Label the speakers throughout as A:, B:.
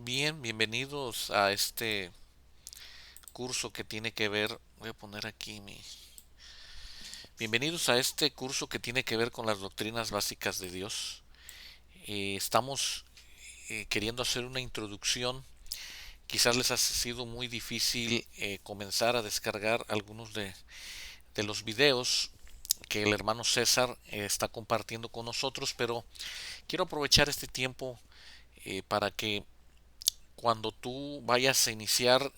A: Bien, bienvenidos a este curso que tiene que ver, voy a poner aquí bienvenidos a este curso que tiene que ver con las doctrinas básicas de Dios. Estamos queriendo hacer una introducción. Quizás les ha sido muy difícil comenzar a descargar algunos de los videos que el hermano César está compartiendo con nosotros, pero quiero aprovechar este tiempo para que cuando tú vayas a iniciar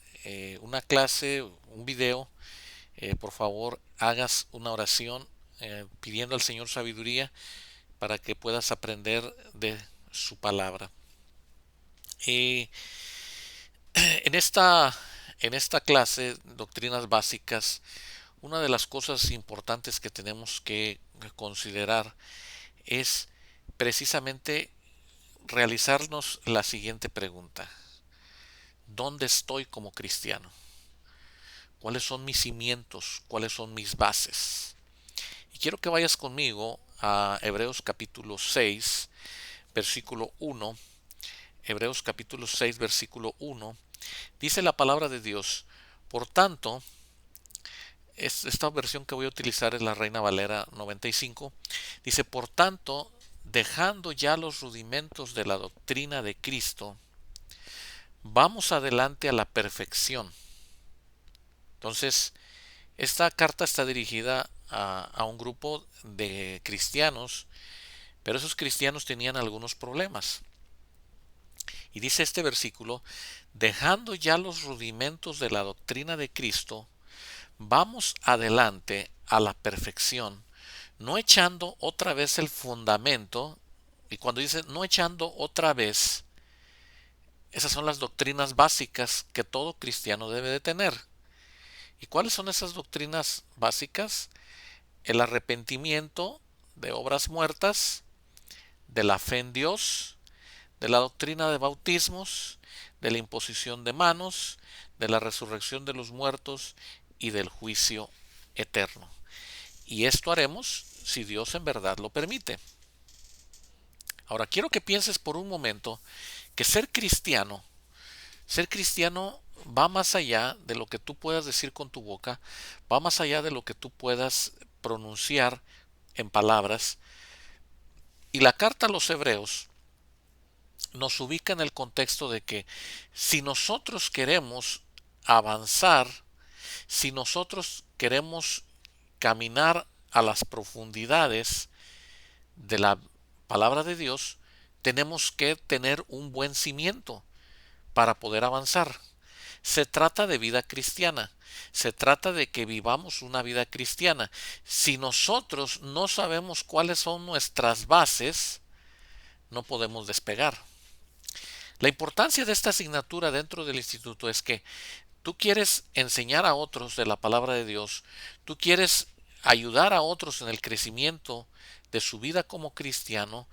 A: una clase, un video, por favor hagas una oración pidiendo al Señor sabiduría para que puedas aprender de su palabra. Eh, en, esta, en esta clase, Doctrinas Básicas, una de las cosas importantes que tenemos que considerar es precisamente realizarnos la siguiente pregunta. ¿Dónde estoy como cristiano? ¿Cuáles son mis cimientos? ¿Cuáles son mis bases? Y quiero que vayas conmigo a Hebreos capítulo 6, versículo 1. Hebreos capítulo 6, versículo 1. Dice la palabra de Dios: por tanto, esta versión que voy a utilizar es la Reina Valera 95. Dice: por tanto, dejando ya los rudimentos de la doctrina de Cristo, vamos adelante a la perfección. Entonces, esta carta está dirigida a un grupo de cristianos, pero esos cristianos tenían algunos problemas. Y dice este versículo: dejando ya los rudimentos de la doctrina de Cristo, vamos adelante a la perfección, no echando otra vez el fundamento. Y cuando dice no echando otra vez, esas son las doctrinas básicas que todo cristiano debe de tener. ¿Y cuáles son esas doctrinas básicas? El arrepentimiento de obras muertas, de la fe en Dios, de la doctrina de bautismos, de la imposición de manos, de la resurrección de los muertos y del juicio eterno. Y esto haremos si Dios en verdad lo permite. Ahora quiero que pienses por un momento que ser cristiano va más allá de lo que tú puedas decir con tu boca, va más allá de lo que tú puedas pronunciar en palabras. Y la carta a los hebreos nos ubica en el contexto de que si nosotros queremos avanzar, si nosotros queremos caminar a las profundidades de la palabra de Dios, tenemos que tener un buen cimiento para poder avanzar. Se trata de vida cristiana, se trata de que vivamos una vida cristiana. Si nosotros no sabemos cuáles son nuestras bases, no podemos despegar. La importancia de esta asignatura dentro del instituto es que tú quieres enseñar a otros de la palabra de Dios, tú quieres ayudar a otros en el crecimiento de su vida como cristiano,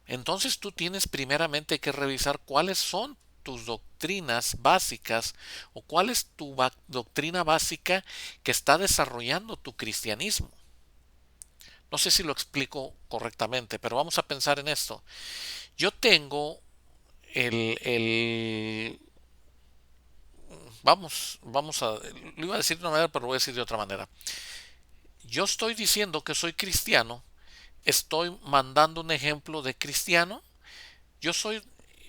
A: entonces tú tienes primeramente que revisar cuáles son tus doctrinas básicas o cuál es tu doctrina básica que está desarrollando tu cristianismo. No sé si lo explico correctamente, pero vamos a pensar en esto. Yo tengo el vamos a, lo iba a decir de una manera, pero lo voy a decir de otra manera. Yo estoy diciendo que soy cristiano, estoy mandando un ejemplo de cristiano, yo soy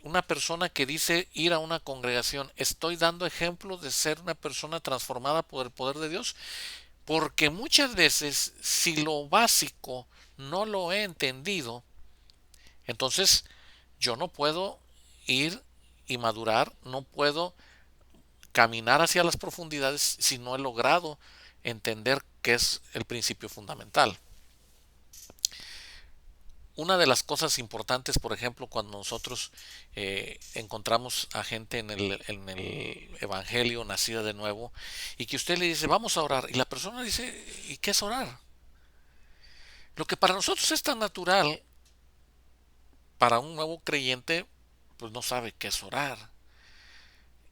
A: una persona que dice ir a una congregación, estoy dando ejemplo de ser una persona transformada por el poder de Dios, porque muchas veces si lo básico no lo he entendido, entonces yo no puedo ir y madurar, no puedo caminar hacia las profundidades si no he logrado entender qué es el principio fundamental. Una de las cosas importantes, por ejemplo, cuando nosotros encontramos a gente en el Evangelio nacida de nuevo y que usted le dice, vamos a orar, y la persona dice, ¿y qué es orar? Lo que para nosotros es tan natural, para un nuevo creyente, pues no sabe qué es orar.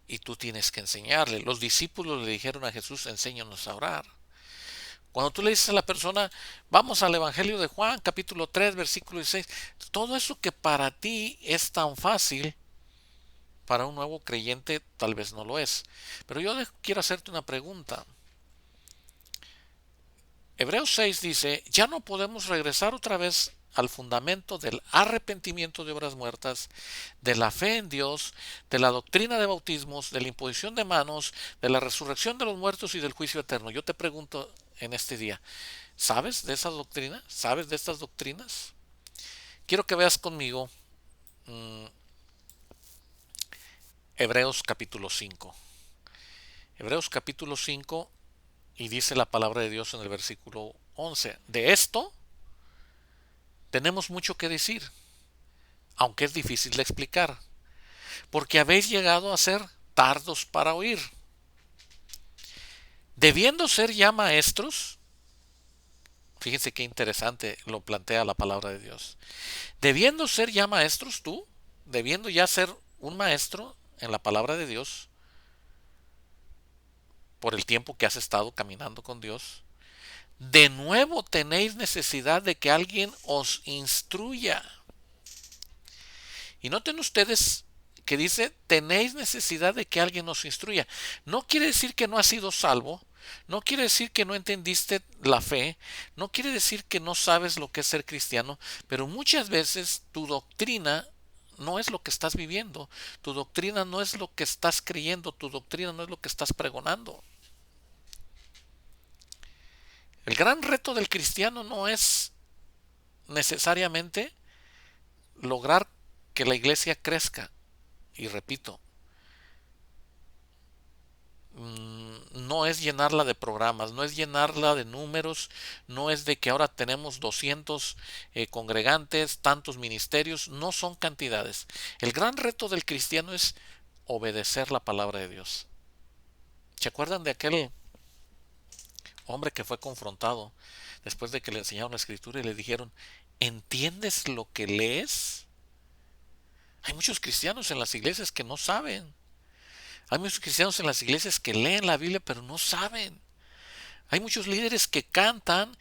A: Y tú tienes que enseñarle. Los discípulos le dijeron a Jesús, enséñanos a orar. Cuando tú le dices a la persona, vamos al Evangelio de Juan, capítulo 3 versículo 16, todo eso que para ti es tan fácil, para un nuevo creyente tal vez no lo es. Pero yo quiero hacerte una pregunta. Hebreos 6 dice, ya no podemos regresar otra vez al fundamento del arrepentimiento de obras muertas, de la fe en Dios, de la doctrina de bautismos, de la imposición de manos, de la resurrección de los muertos y del juicio eterno. Yo te pregunto en este día, ¿sabes de esa doctrina? ¿Sabes de estas doctrinas? Quiero que veas conmigo mmm, Hebreos capítulo 5. Hebreos capítulo 5 y dice la palabra de Dios en el versículo 11. De esto tenemos mucho que decir, aunque es difícil de explicar, porque habéis llegado a ser tardos para oír. Debiendo ser ya maestros, fíjense qué interesante lo plantea la palabra de Dios. Debiendo ser ya maestros tú, debiendo ya ser un maestro en la palabra de Dios, por el tiempo que has estado caminando con Dios, de nuevo tenéis necesidad de que alguien os instruya. Y noten ustedes que dice, tenéis necesidad de que alguien os instruya. No quiere decir que no has sido salvo, no quiere decir que no entendiste la fe, no quiere decir que no sabes lo que es ser cristiano, pero muchas veces tu doctrina no es lo que estás viviendo, tu doctrina no es lo que estás creyendo, tu doctrina no es lo que estás pregonando. El gran reto del cristiano no es necesariamente lograr que la iglesia crezca. Y repito, no es llenarla de programas, no es llenarla de números, no es de que ahora tenemos 200 congregantes, tantos ministerios, no son cantidades. El gran reto del cristiano es obedecer la palabra de Dios. ¿Se acuerdan de aquel hombre que fue confrontado después de que le enseñaron la escritura y le dijeron, ¿entiendes lo que lees? Hay muchos cristianos en las iglesias que no saben. Hay muchos cristianos en las iglesias que leen la Biblia pero no saben. Hay muchos líderes que cantan,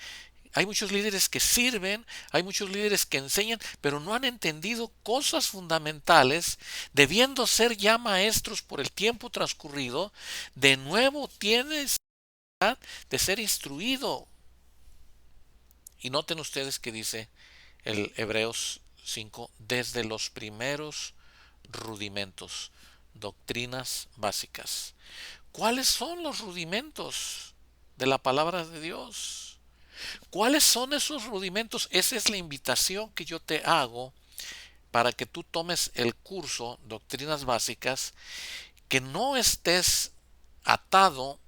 A: hay muchos líderes que sirven, hay muchos líderes que enseñan, pero no han entendido cosas fundamentales, debiendo ser ya maestros por el tiempo transcurrido. De nuevo tienes de ser instruido. Y noten ustedes que dice el Hebreos 5, desde los primeros rudimentos, doctrinas básicas. ¿Cuáles son los rudimentos de la palabra de Dios? ¿Cuáles son esos rudimentos? Esa es la invitación que yo te hago para que tú tomes el curso Doctrinas Básicas, que no estés atado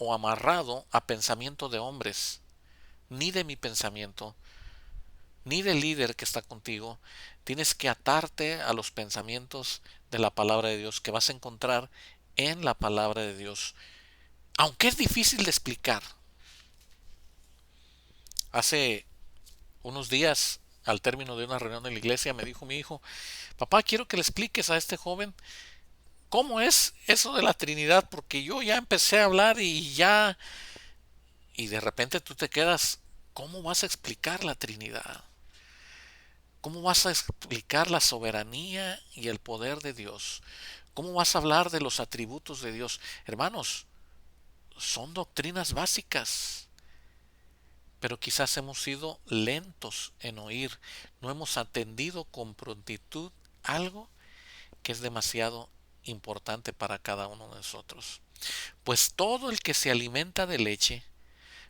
A: o amarrado a pensamiento de hombres, ni de mi pensamiento, ni del líder que está contigo. Tienes que atarte a los pensamientos de la palabra de Dios que vas a encontrar en la palabra de Dios, aunque es difícil de explicar. Hace unos días, al término de una reunión en la iglesia, me dijo mi hijo, papá, quiero que le expliques a este joven cómo es eso de la Trinidad, porque yo ya empecé a hablar y de repente tú te quedas, ¿cómo vas a explicar la Trinidad? ¿Cómo vas a explicar la soberanía y el poder de Dios? ¿Cómo vas a hablar de los atributos de Dios? Hermanos, son doctrinas básicas, pero quizás hemos sido lentos en oír, no hemos atendido con prontitud algo que es demasiado importante para cada uno de nosotros. Pues todo el que se alimenta de leche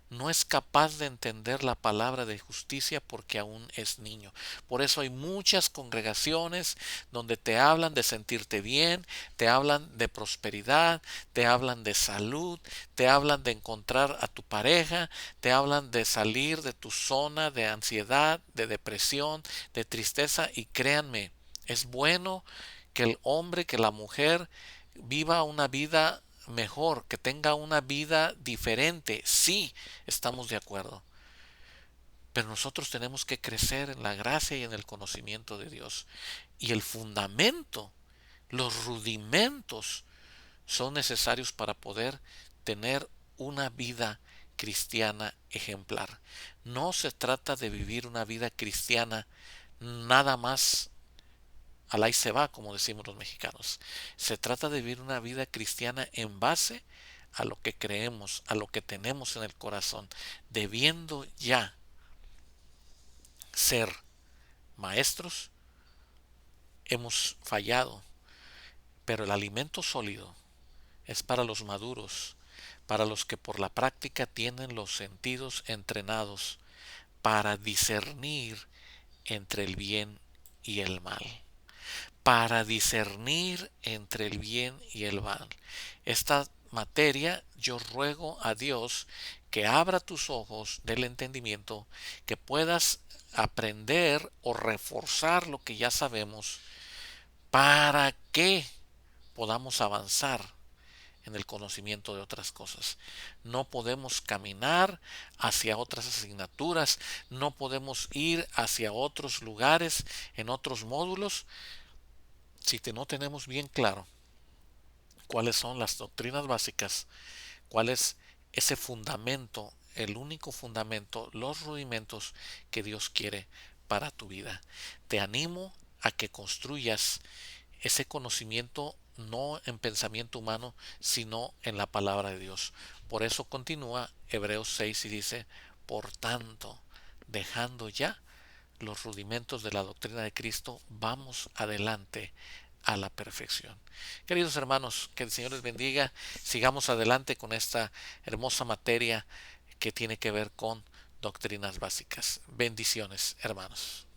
A: no es capaz de entender la palabra de justicia porque aún es niño. Por eso hay muchas congregaciones donde te hablan de sentirte bien, te hablan de prosperidad, te hablan de salud, te hablan de encontrar a tu pareja, te hablan de salir de tu zona de ansiedad, de depresión, de tristeza, y créanme, es bueno que el hombre, que la mujer viva una vida mejor, que tenga una vida diferente. Sí, estamos de acuerdo. Pero nosotros tenemos que crecer en la gracia y en el conocimiento de Dios. Y el fundamento, los rudimentos, son necesarios para poder tener una vida cristiana ejemplar. No se trata de vivir una vida cristiana nada más al ahí se va, como decimos los mexicanos. Se trata de vivir una vida cristiana en base a lo que creemos, a lo que tenemos en el corazón, debiendo ya ser maestros. Hemos fallado, pero el alimento sólido es para los maduros, para los que por la práctica tienen los sentidos entrenados para discernir entre el bien y el mal. Para discernir entre el bien y el mal. Esta materia yo ruego a Dios que abra tus ojos del entendimiento, que puedas aprender o reforzar lo que ya sabemos para que podamos avanzar en el conocimiento de otras cosas. No podemos caminar hacia otras asignaturas, no podemos ir hacia otros lugares, en otros módulos, si no tenemos bien claro cuáles son las doctrinas básicas, cuál es ese fundamento, el único fundamento, los rudimentos que Dios quiere para tu vida. Te animo a que construyas ese conocimiento no en pensamiento humano, sino en la palabra de Dios. Por eso continúa Hebreos 6 y dice, por tanto, dejando ya los rudimentos de la doctrina de Cristo, vamos adelante a la perfección. Queridos hermanos, que el Señor les bendiga. Sigamos adelante con esta hermosa materia que tiene que ver con doctrinas básicas. Bendiciones, hermanos.